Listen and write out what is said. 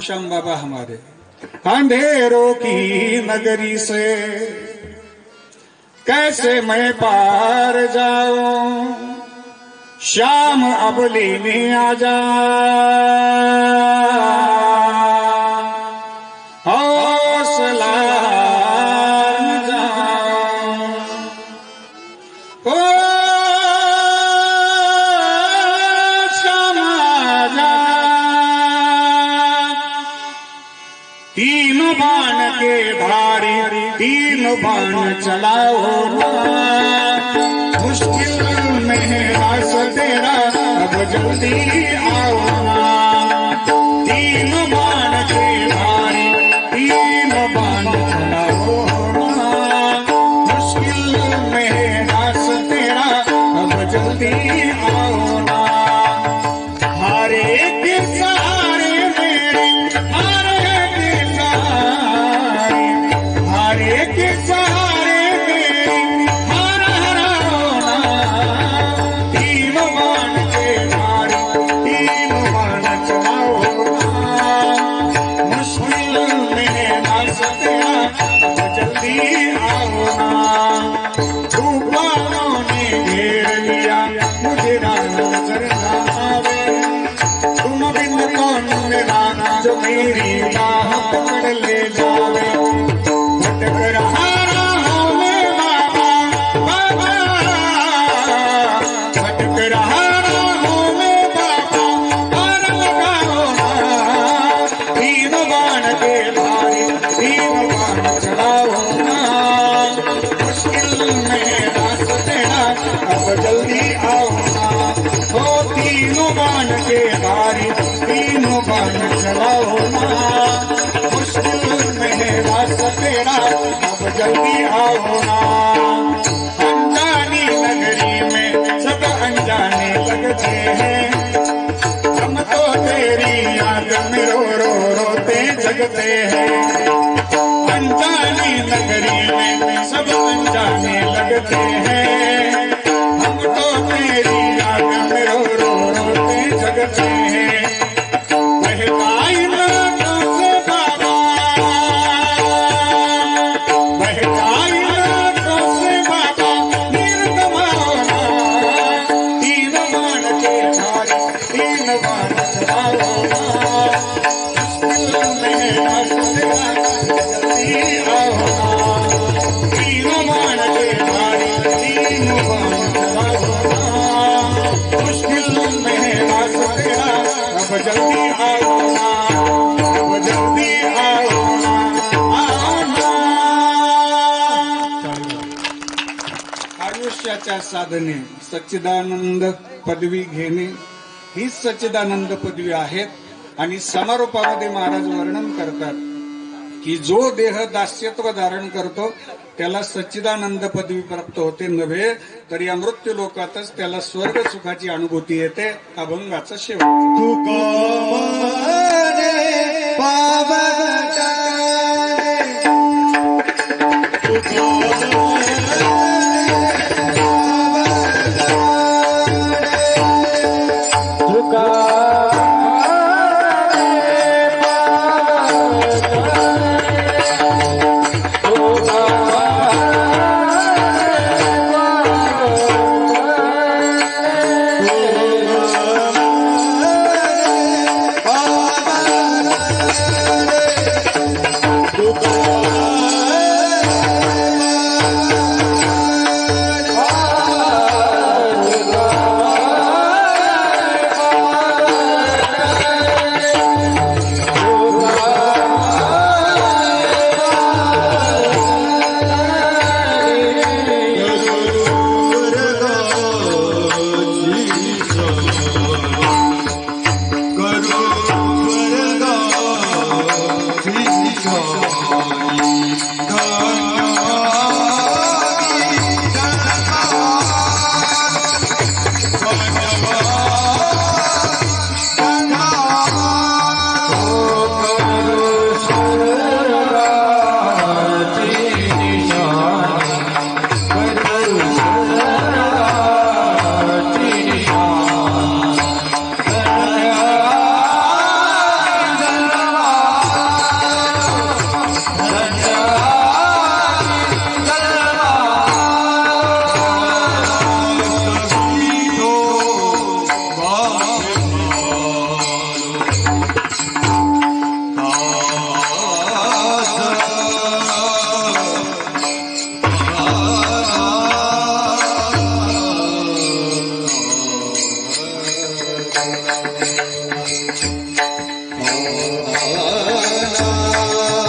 श्याम बाबा हमारे अंधेरों की नगरी से कैसे मैं पार जाऊं, श्याम अब लेने आ जा। हौसला न जाऊं, ओ श्याम आ जा। तीन बाण के धारी तीन बाण चलाओ ना, मुश्किल में है रास तेरा अब जल्दी आओ ना। तीन बाण के धारी तीन बाण चलाओ ना, मुश्किल में है रास तेरा अब जल्दी आओ ना। हारे के सहारे मेरे हारे के सहारे, हारे के सहारे मेरे हार हराओ ना। तीन बाण के धारी तीन बाण चलाओ ना, मुश्किल में नास तेरा अब जल्दी आओ ना। तूफानों ने घेर लिया मुझे नजर ना आवे, तुम बिन कौन मेरा जो मेरी बाह पकड़ ले जावे। भटक रहा राहों में बाबा बाबा, भटक रहा राहों में बाबा, पार लगाओ ना। तीन बाण के धारी तीन बाण चलाओ ना, मुश्किल में रास तेरा अब जल्दी आओ ना। हो तीनों बाण के धारी तीनों बाण चलाओ ना, मुश्किल में रास तेरा अब जल्दी आओ ना। अनजानी नगरी में सब अनजाने लगते हैं, हम तो तेरी याद में रो रो रोते जगते हैं। अनजानी नगरी में सब अनजाने लगते हैं, हम तो तेरी याद में रो रो रोते जगते हैं। बहकाई नाटों से बाबा, बहकाई नाटों से बाबा, नीर दबाओ ना। तीन बाण के धारी तीन बाण चलाओ ना, मुश्किल में रास तेरा जल्दी आओ ना। तीन बाण के धारी तीन बाण चलाओ ना, मुश्किल में रास तेरा अब जल्दी आओ ना, अब जल्दी आओ ना, आओ ना। आयुष्याच्या साधने सच्चिदानंद पदवी घेणे ही सच्चिदानंद पदवी आहेत। आणि समारोपामध्ये महाराज वर्णन करतात की जो देह दास्यत्व धारण करतो त्याला सच्चिदानंद पदवी प्राप्त होते नव्हे, तर या मृत्यू लोकातच त्याला स्वर्ग सुखाची अनुभूती येते। अभंगाचा शेवट भावना